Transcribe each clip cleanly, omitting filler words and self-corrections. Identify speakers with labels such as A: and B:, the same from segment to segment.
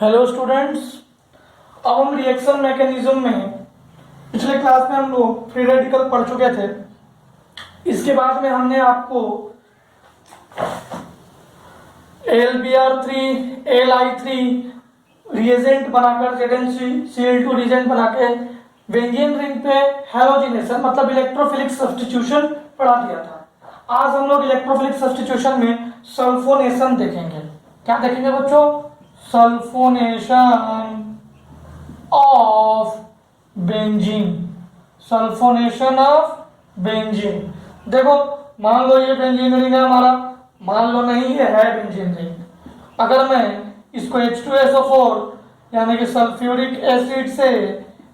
A: Hello students. अब हम reaction mechanism में पिछले क्लास में हम लोग फ्री रेडिकल पढ़ चुके थे। इसके बाद में हमने आपको LBr3 Li3 रिएजेंट बनाकर ZnCl2 रिएजेंट बना के बेंजीन रिंग पे हैलोजिनेशन मतलब इलेक्ट्रोफिलिक सब्स्टिट्यूशन पढ़ा दिया था। आज हम लोग इलेक्ट्रोफिलिक सब्स्टिट्यूशन में सल्फोनेशन देखेंगे। क्या देखेंगे बच्चों? Sulphonation of benzene. Sulphonation of benzene. देखो, मान लो ये बेंजीन रिंग है हमारा, मान लो नहीं ये है बेंजीन रिंग। अगर मैं इसको H2SO4 यानी कि सल्फ्यूरिक एसिड से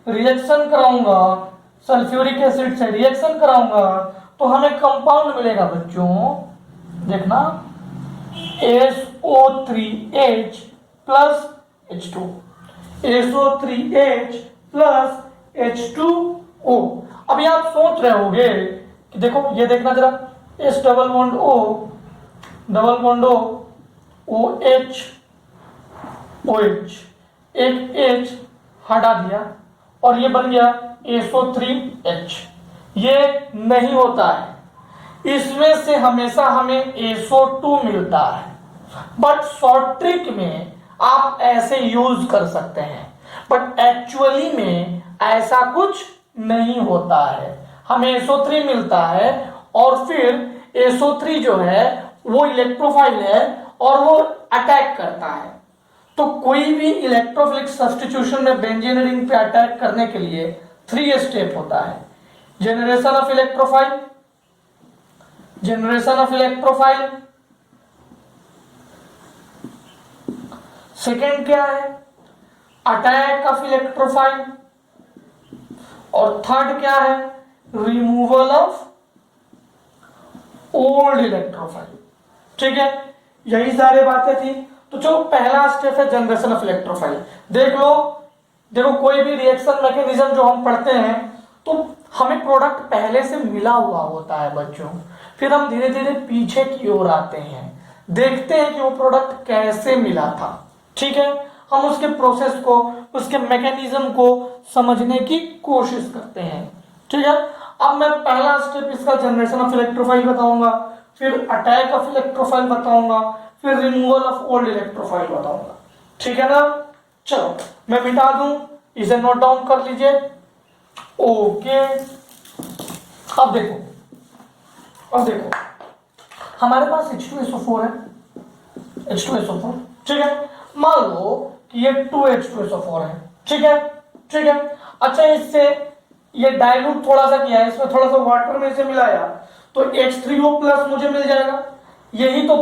A: रिएक्शन कराऊंगा, सल्फ्यूरिक एसिड से रिएक्शन कराऊंगा तो हमें कंपाउंड मिलेगा बच्चों। देखना, SO3H plus H2, SO3H plus H2O। अभी आप सोच रहे होंगे कि देखो ये देखना जरा, S double bond O OH OH, एक H हटा दिया और ये बन गया SO3H। ये नहीं होता है, इसमें से हमेशा हमें SO2 मिलता है। बट शॉर्ट ट्रिक में आप ऐसे यूज कर सकते हैं, बट एक्चुअली में ऐसा कुछ नहीं होता है। हमें SO3 मिलता है और फिर SO3 जो है वो इलेक्ट्रोफाइल है और वो अटैक करता है। तो कोई भी इलेक्ट्रोफिलिक सब्स्टिट्यूशन में बेंजीन रिंग पे अटैक करने के लिए 3 स्टेप होता है। Generation of electrophile, generation of electrophile, second क्या है? अटैक ऑफ इलेक्ट्रोफाइल, और थर्ड क्या है? Removal of old electrophile. ठीक है, यही सारी बातें थी। तो जो पहला स्टेप है जनरेशन ऑफ इलेक्ट्रोफाइल, देख लो। देखो, कोई भी रिएक्शन मैकेनिज्म जो हम पढ़ते हैं तो हमें प्रोडक्ट पहले से मिला हुआ होता है बच्चों। फिर हम धीरे धीरे पीछे की ओर आते हैं, देखते हैं कि वो प्रोडक्ट कैसे मिला था। ठीक है, हम उसके प्रोसेस को, उसके मैकेनिज्म को समझने की कोशिश करते हैं। ठीक है, अब मैं पहला स्टेप इसका जनरेशन ऑफ इलेक्ट्रोफाइल बताऊंगा, फिर अटैक ऑफ इलेक्ट्रोफाइल बताऊंगा, फिर रिमूवल ऑफ ओल्ड इलेक्ट्रोफाइल बताऊंगा। ठीक है ना? चलो मैं मिटा दूं, इसे नोट डाउन कर लीजिए। ओके, अब देखो हमारे पास H2SO4 है, H2SO4। ठीक है, मान लो कि ये 2H2SO4 है। ठीक है। अच्छा, इससे ये डाइल्यूट थोड़ा सा किया है, इसमें थोड़ा सा वाटर में से मिलाया तो H3O प्लस मुझे मिल जाएगा। यही तो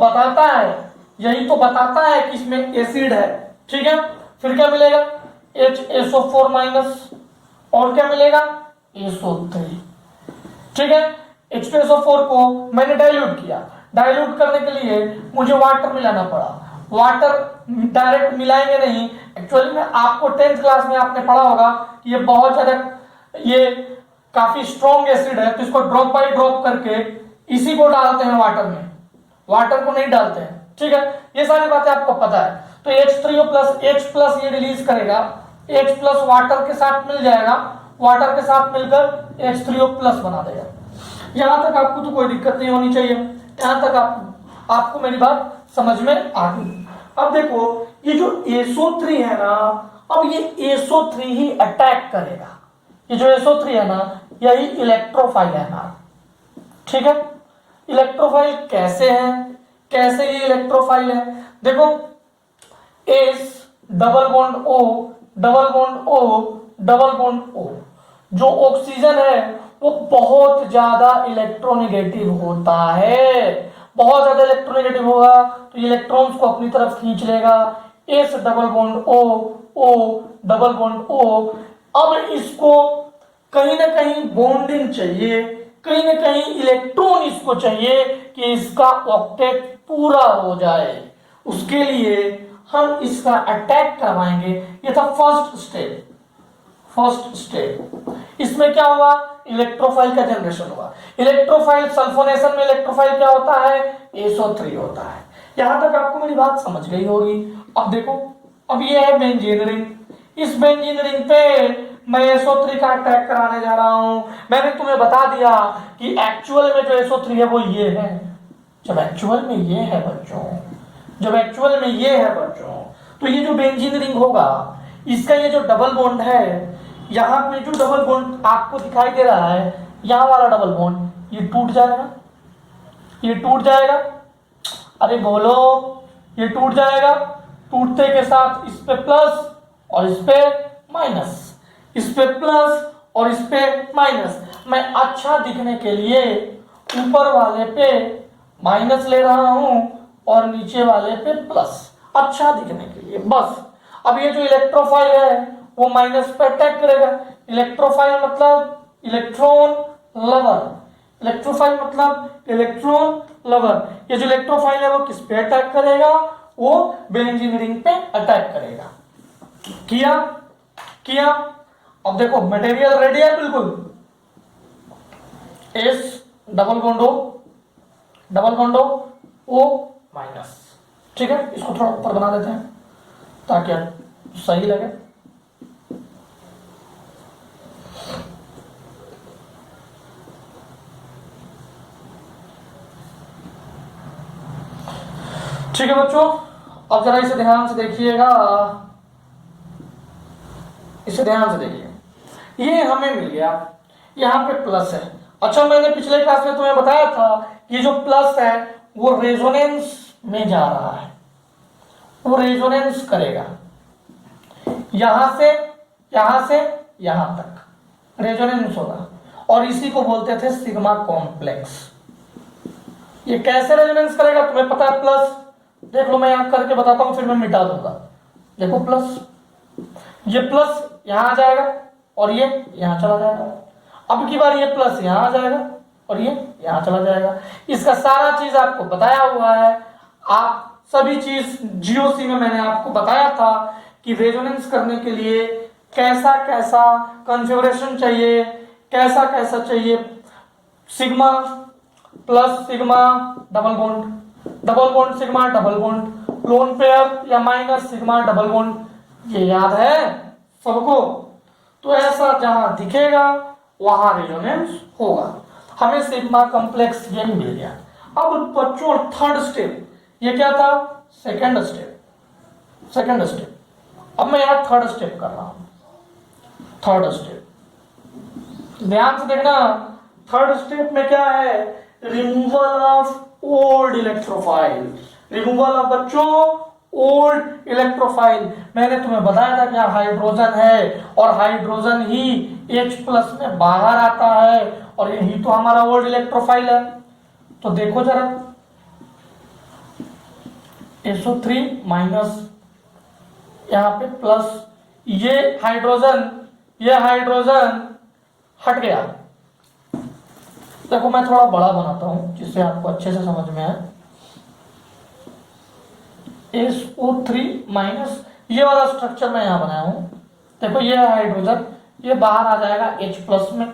A: बताता है कि इसमें एसिड है। ठीक है, फिर क्या मिलेगा? HSO4 माइनस, और क्या मिलेगा? SO3। ठीक है, H2SO4 को मैंने डाइल्यूट किया, डाइल्यूट करने के लिए मुझे वाटर मिलाना पड़ा। वाटर डायरेक्ट मिलाएंगे नहीं, एक्चुअली में आपको 10th क्लास में आपने पढ़ा होगा कि ये बहुत ज्यादा, ये काफी स्ट्रॉन्ग एसिड है, तो इसको ड्रॉप बाय ड्रॉप करके इसी को डालते हैं वाटर में, वाटर को नहीं डालते हैं। ठीक है, ये सारी बातें आपको पता है। तो H3O प्लस H प्लस ये रिलीज करेगा, H प्लस वाटर के साथ मिल जाएगा, वाटर के साथ मिलकर H3O प्लस बना देगा। यहां तक आपको तो कोई दिक्कत नहीं होनी चाहिए, यहां तक आपको मेरी बात समझ में आ गई। अब देखो, ये जो SO3 है ना, अब ये SO3 ही अटैक करेगा। ये जो SO3 है ना, यही इलेक्ट्रोफाइल है हमारा। ठीक है, इलेक्ट्रोफाइल कैसे है, कैसे ये इलेक्ट्रोफाइल है? देखो, S double bond O double bond O double bond O, जो ऑक्सीजन है वो बहुत ज्यादा इलेक्ट्रोनेगेटिव होता है। बहुत ज्यादा इलेक्ट्रोनेगेटिव होगा तो इलेक्ट्रॉन्स को अपनी तरफ खींच लेगा। S double bond O double bond O। अब इसको कहीं ना कहीं बॉन्डिंग चाहिए, कहीं ना कहीं इलेक्ट्रॉन इसको चाहिए कि इसका ऑक्टेट पूरा हो जाए। उसके लिए हम इसका अटैक करवाएंगे। ये था फर्स्ट स्टेप। इसमें क्या हुआ? इलेक्ट्रोफाइल का जनरेशन हुआ। इलेक्ट्रोफाइल सल्फोनेशन में इलेक्ट्रोफाइल क्या होता है? SO3 होता है। यहां तक आपको मेरी बात समझ गई होगी। अब देखो, अब ये है बेंजीन रिंग, इस बेंजीन रिंग पे मैं SO3 का अटैक कराने जा रहा हूं। मैंने तुम्हें बता दिया कि एक्चुअल में जो SO3 है वो ये है। जब एक्चुअल में ये है बच्चों, जब एक्चुअल में ये है बच्चों, तो ये जो बेंजीन रिंग होगा, इसका ये जो डबल बॉन्ड है, यहां पे जो डबल बॉन्ड आपको दिखाई दे रहा है, यहां वाला डबल बॉन्ड, ये टूट जाएगा, ये टूट जाएगा। अरे बोलो, ये टूट जाएगा। टूटते के साथ इस पे प्लस और इस पे माइनस, इस पे प्लस और इस पे माइनस। मैं अच्छा दिखने के लिए ऊपर वाले पे माइनस ले रहा हूं और नीचे वाले पे प्लस, अच्छा दिखने के लिए बस। अब ये जो इलेक्ट्रोफाइल है वो माइनस पे अटैक करेगा। इलेक्ट्रोफाइल मतलब इलेक्ट्रॉन लवर, इलेक्ट्रोफाइल मतलब इलेक्ट्रॉन लवर। ये जो इलेक्ट्रोफाइल है वो किस पे अटैक करेगा? वो बेंजीन रिंग पे अटैक करेगा। किया किया। अब देखो मटेरियल रेडी है बिल्कुल, S double bond O minus. ठीक है, इसको थोड़ा ऊपर बना देते हैं ताकि सही लगे। ठीक है बच्चों, अब जरा इसे ध्यान से देखिएगा, इसे ध्यान से देखिए। ये हमें मिल गया, यहां पे प्लस है। अच्छा, मैंने पिछले क्लास में तुम्हें बताया था कि जो प्लस है वो रेजोनेंस में जा रहा है, वो रेजोनेंस करेगा यहां से यहां तक रेजोनेंस होगा, और इसी को बोलते थे सिग्मा कॉम्प्लेक्स। ये कैसे रेजोनेंस करेगा तुम्हें पता है? प्लस देख लो, मैं यहां करके बताता हूं, फिर मैं मिटा दूंगा। देखो प्लस, ये प्लस यहां आ जाएगा और ये यहां चला जाएगा। अब की बार ये प्लस यहां आ जाएगा और ये यहां चला जाएगा। इसका सारा चीज आपको बताया हुआ है। आप सभी चीज जीओसी में मैंने आपको बताया था कि रेजोनेंस करने के लिए कैसा कैसा कॉन्फ़िगरेशन चाहिए, कैसा कैसा चाहिए। Sigma plus sigma double bond, double bond sigma double bond, lone pair या माइनस सिग्मा डबल बॉन्ड, ये याद है सबको? तो ऐसा जहां दिखेगा वहां रेजोनेंस होगा। हमें सिग्मा कॉम्प्लेक्स ये मिल गया। अब बच्चों थर्ड स्टेप, ये क्या था? Second step, second step. अब मैं यहां थर्ड स्टेप कर रहा हूं, थर्ड स्टेप ध्यान से देखना। थर्ड स्टेप में क्या है? Removal of old electrophile, removal of बच्चों ओल्ड इलेक्ट्रोफाइल। मैंने तुम्हें बताया था कि यहाँ हाइड्रोजन है और हाइड्रोजन ही H+ में बाहर आता है, और यही तो हमारा ओल्ड इलेक्ट्रोफाइल है। तो देखो जरा, SO3 माइनस, यहां पे प्लस, ये हाइड्रोजन हट गया। देखो मैं थोड़ा बड़ा बनाता हूं जिससे आपको अच्छे से समझ में आए। SO3 माइनस, ये वाला स्ट्रक्चर मैं यहां बनाया हूं। देखो ये है हाइड्रोजन, ये बाहर आ जाएगा H+ में।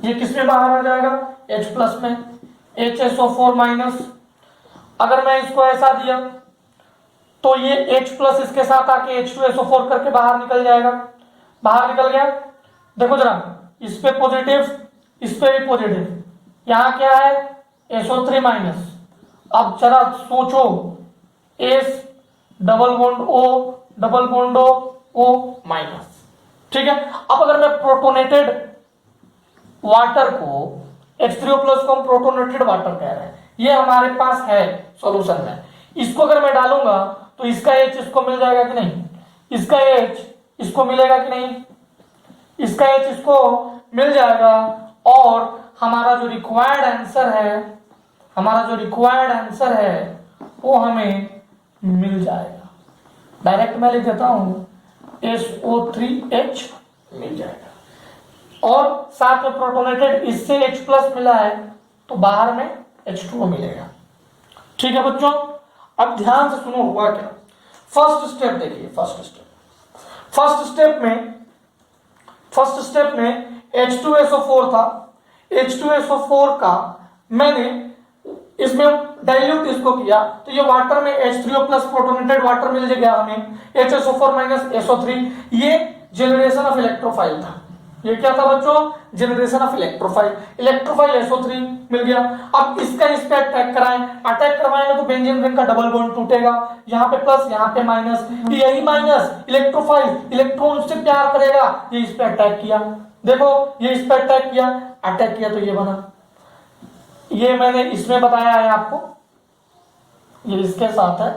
A: ये किस में बाहर आ जाएगा? H+ में। HSO4 माइनस, अगर मैं इसको ऐसा दिया तो ये H+ इसके साथ आके H2SO4 करके बाहर निकल जाएगा। बाहर निकल गया। देखो जरा, इस पे पॉजिटिव, इस पे भी पॉजिटिव, यहां क्या है? SO3 minus. अब जरा सोचो, S double bond O minus. ठीक है, अब अगर मैं प्रोटोनेटेड वाटर को, H3O+ को हम प्रोटोनेटेड वाटर कह रहे हैं, ये हमारे पास है सॉल्यूशन में। इसको अगर मैं डालूंगा तो इसका H इसको मिल जाएगा कि नहीं? इसका H इसको मिलेगा कि नहीं? इसका H इसको मिल जाएगा, और हमारा जो रिक्वायर्ड आंसर है वो हमें मिल जाएगा। डायरेक्ट मैं लिख देता हूं, SO3H मिल जाएगा, और साथ में प्रोटोनेटेड इससे H+ मिला है तो बाहर में H2O मिलेगा। ठीक है बच्चों, अब ध्यान से सुनो हुआ क्या। फर्स्ट स्टेप देखिए, फर्स्ट स्टेप में H2SO4 था। H2SO4 का मैंने इसमें डाइल्यूट इसको किया तो ये वाटर में H3O प्लस प्रोटोनेटेड वाटर मिल गया हमें, HSO4 माइनस SO3। ये जनरेशन ऑफ इलेक्ट्रोफाइल था। ये क्या था बच्चों? Generation of electrophile. Electrophile SO3 मिल गया। अब इसका इस पे अटैक कराएं, अटैक करवाएंगे तो बेंजीन रिंग का डबल बॉन्ड टूटेगा, यहाँ पे प्लस यहाँ पे माइनस, यही माइनस इलेक्ट्रोफाइल इलेक्ट्रॉन से प्यार करेगा, ये इस पे अटैक किया। देखो ये इस पे अटैक किया, अटैक किया तो ये बना। ये मैंने इसमें बताया है आपको, ये इसके साथ है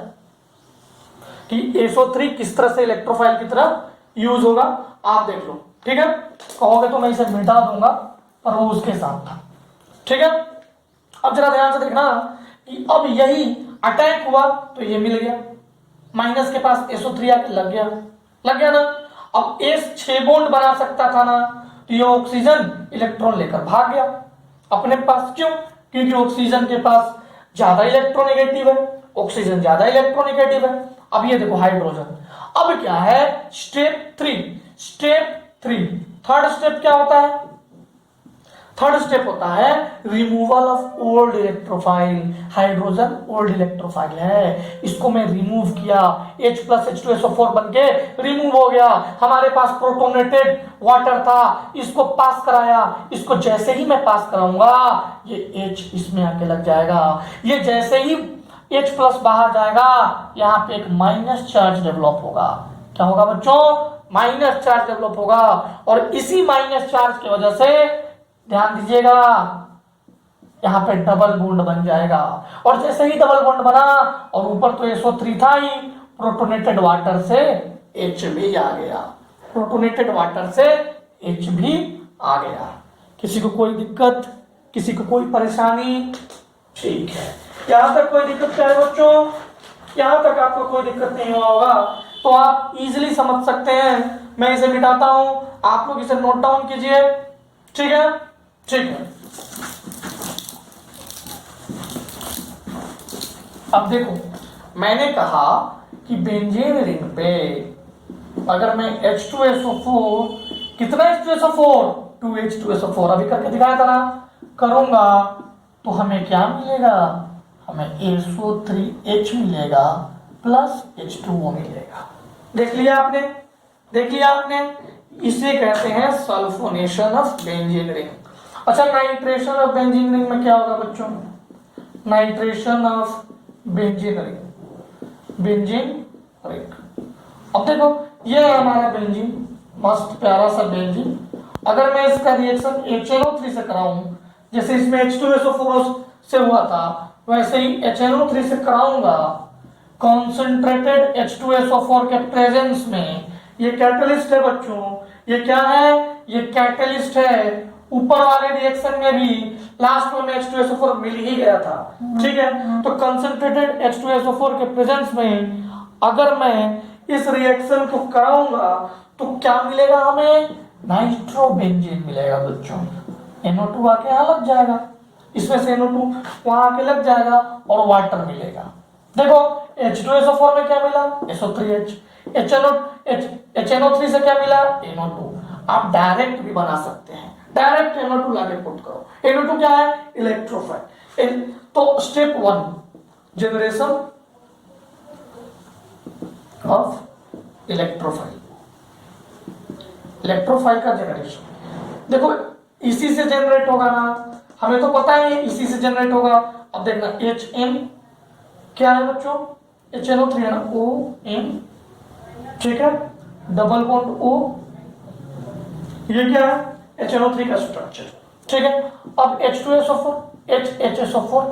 A: कि SO3 किस तरह से इलेक्ट्रोफाइल की तरह यूज होगा, आप देख लो। ठीक है, कहोगे तो मैं इसे मिटा दूंगा, पर वो उसके साथ था। ठीक है, अब जरा ध्यान से देखना कि अब यही अटैक हुआ तो ये मिल गया, माइनस के पास SO3 आके लग गया ना। अब S 6 बॉन्ड बना सकता था ना, तो ये ऑक्सीजन इलेक्ट्रॉन लेकर भाग गया अपने पास। क्यों? क्योंकि ऑक्सीजन के पास ज्यादा इलेक्ट्रोनेगेटिव है, ऑक्सीजन ज्यादा इलेक्ट्रोनेगेटिव है। अब ये देखो हाइड्रोजन। अब क्या है? स्टेप 3 थर्ड स्टेप क्या होता है? थर्ड स्टेप होता है removal of old electrophile. Hydrogen old electrophile है, इसको मैं रिमूव किया, H प्लस H2SO4 बन के रिमूव हो गया। हमारे पास प्रोटोनेटेड वाटर था, इसको पास कराया, इसको जैसे ही मैं पास कराऊंगा ये H इसमें आके लग जाएगा। ये जैसे ही H प्लस बाहर जाएगा, यहाँ पे एक माइनस चार्ज डेवलप होगा। क्या होगा बच्चों? माइनस चार्ज डेवलप होगा। और इसी माइनस चार्ज की वजह से ध्यान दीजिएगा यहां पे डबल बॉन्ड बन जाएगा। और जैसे ही डबल बॉन्ड बना और ऊपर तो SO3 था ही, प्रोटोनेटेड वाटर से H भी आ गया, प्रोटोनेटेड वाटर से H भी आ गया। किसी को कोई दिक्कत, किसी को कोई परेशानी? ठीक है, यहां तक कोई दिक्कत क्या है बच्चों? यहां तक आपको कोई दिक्कत नहीं हुआ होगा तो आप इजीली समझ सकते हैं। मैं इसे मिटाता हूं, आप लोग इसे नोट डाउन कीजिए। ठीक है, ठीक है। अब देखो, मैंने कहा कि बेंजीन रिंग पे अगर मैं H2SO4, कितना H2SO4? 2H2SO4 अभी करके दिखाया था ना, करूंगा तो हमें क्या मिलेगा? हमें SO3H मिलेगा प्लस H2O मिलेगा। देख लिया आपने, देख लिया आपने। इसे कहते हैं सल्फोनेशन ऑफ बेंजीन रिंग। अच्छा, नाइट्रेशन ऑफ बेंजीन रिंग में क्या होगा बच्चों? Nitration of benzene ring, benzene ring. अब देखो ये है हमारा बेंजीन, मस्त प्यारा सा बेंजीन। अगर मैं इसका रिएक्शन HNO3 से कराऊं, जैसे इसमें H2SO4 से हुआ था, वैसे ही HNO3 से कराऊंगा कॉन्सेंट्रेटेड H2SO4 के प्रेजेंस में। ये कैटलिस्ट है बच्चों, ये क्या है? ये कैटलिस्ट है। ऊपर वाले रिएक्शन में भी लास्ट में H2SO4 मिल ही गया था। ठीक है, तो कंसंट्रेटेड H2SO4 के प्रेजेंस में अगर मैं इस रिएक्शन को कराऊंगा तो क्या मिलेगा हमें? नाइट्रोबेंजीन मिलेगा बच्चों। NO2 आके यहां लग जाएगा, इसमें से NO2 वहां आके लग जाएगा और वाटर मिलेगा। देखो H2SO4 में क्या मिला? SO3H। HNO3 से क्या मिला? NO2। आप डायरेक्ट भी बना सकते हैं, डायरेक्ट NO2 लाके पुट करो। NO2 क्या है? इलेक्ट्रोफाइल। तो step 1 generation of electrophile, electrophile का जनरेशन। देखो इसी से जनरेट होगा ना, हमें तो पता है इसी से जनरेट होगा। अब देखना HN क्या है बच्चों? HNO3 है ना, ON। ठीक है, डबल बॉन्ड O, ये क्या है? HNO3 का स्ट्रक्चर। ठीक है, अब H2SO4, HHSO4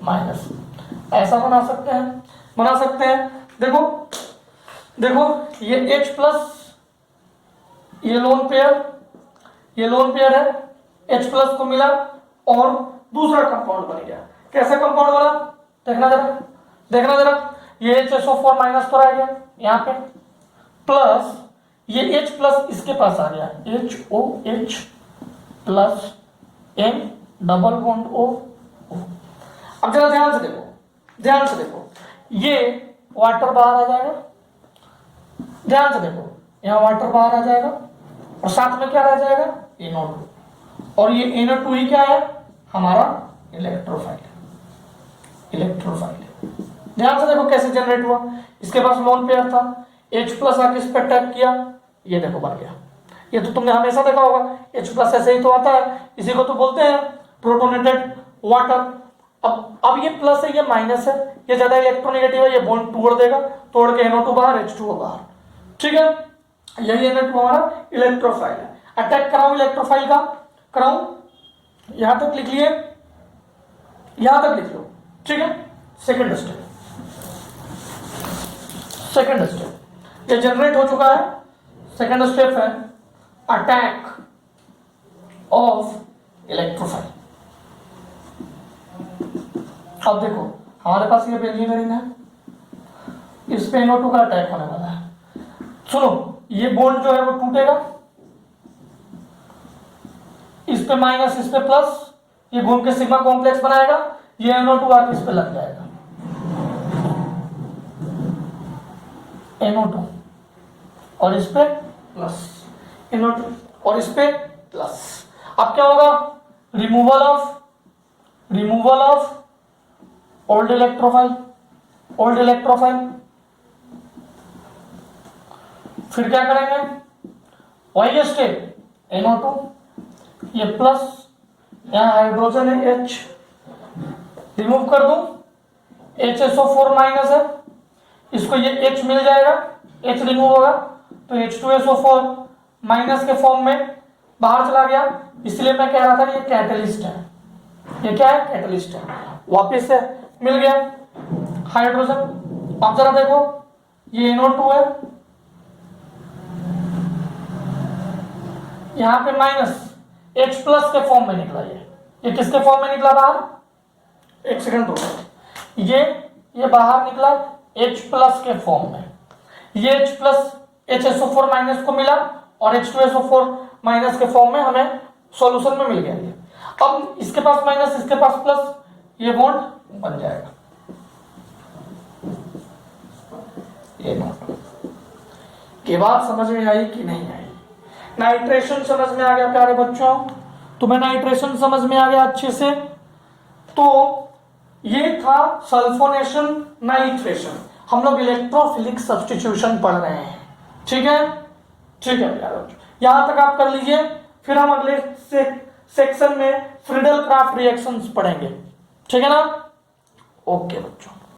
A: माइनस, ऐसा बना सकते हैं, बना सकते हैं। देखो देखो ये H प्लस, ये लोन पेयर, ये लोन पेयर है, H प्लस को मिला और दूसरा कंपाउंड बन गया। कैसा कंपाउंड बना? देखना जरा, देखना जरा। ये HSO4 माइनस तो रह गया यहाँ पे, प्लस ये H प्लस इसके पास आ गया, HOH plus N double bond O। अब जरा ध्यान से देखो, ध्यान से देखो, ये वाटर बाहर आ जाएगा, ध्यान से देखो, यहाँ वाटर बाहर आ जाएगा और साथ में क्या रह जाएगा? NO2। और ये NO2 ही क्या है? हमारा इलेक्ट्रोफाइल। इलेक्ट्रोफाइल। ध्यान से देखो कैसे जनरेट हुआ। इसके पास लोन पेयर था, H प्लस आके इस पर टैप किया, ये देखो बन गया। ये तो तुमने हमेशा देखा होगा, H प्लस ऐसे ही तो आता है, इसी को तो बोलते हैं प्रोटोनेटेड वाटर। अब ये प्लस है, ये माइनस है, ये ज्यादा इलेक्ट्रोनेगेटिव है, ये बॉन्ड तोड़ देगा, तोड़ के NO2 बाहर, H2O बाहर। ठीक है, यही NO2 हमारा इलेक्ट्रोफाइल है। अटैक कराऊं इलेक्ट्रोफाइल का, कराऊं, यहां तक लिख लिए, यहां तक लिख लो। ठीक है, सेकंड स्टेप, सेकंड स्टेप ये जनरेट हो चुका है। सेकंड स्टेप है अटैक ऑफ इलेक्ट्रोफाइल। अब देखो हमारे पास ये बेंजीन है, इस पे NO2 का अटैक होने वाला है। सुनो, ये बॉन्ड जो है वो टूटेगा, इस पे माइनस इस पे प्लस, ये घूम के सिग्मा कॉम्प्लेक्स बनाएगा, ये NO2 आके इस पे लग जाएगा, NO2 और इस पे प्लस, NO2 और इस पे प्लस। अब क्या होगा, रिमूवल ऑफ ओल्ड इलेक्ट्रोफाइल, फिर क्या करेंगे, वही स्टेप, NO2, ये प्लस, यहां हाइड्रोजन है H, रिमूव कर दूं, HSO4 माइनस है, इसको ये H मिल जाएगा, H रिमूव होगा तो H2SO4 माइनस के फॉर्म में बाहर चला गया। इसलिए मैं कह रहा था ये कैटलिस्ट है, ये क्या है, कैटलिस्ट है। वापिस से मिल गया हाइड्रोजन। अब जरा देखो, ये NO2 है, यहां पे माइनस, H प्लस के फॉर्म में निकला, ये किसके फॉर्म में निकला बाहर, एक सेकंड दो, ये बाहर निकला H प्लस के फॉर्म में, ये H प्लस HSO4 माइनस को मिला और H2SO4 माइनस के फॉर्म में हमें सॉल्यूशन में मिल गया ये। अब इसके पास माइनस इसके पास प्लस, ये बॉन्ड बन जाएगा, ये नोट। ये बात समझ में आई कि नहीं आई? नाइट्रेशन समझ में आ गया प्यारे बच्चों? तुम्हें नाइट्रेशन समझ में आ गया अच्छे से? तो ये था सल्फोनेशन नाइट्रेशन। हम लोग इलेक्ट्रोफिलिक सब्स्टिट्यूशन पढ़ रहे हैं, ठीक है? ठीक है प्यारे बच्चों, यहां तक आप कर लीजिए। फिर हम अगले सेक्शन में फ्रीडल क्राफ्ट रिएक्शंस पढ़ेंगे, ठीक है ना? ओके बच्चों।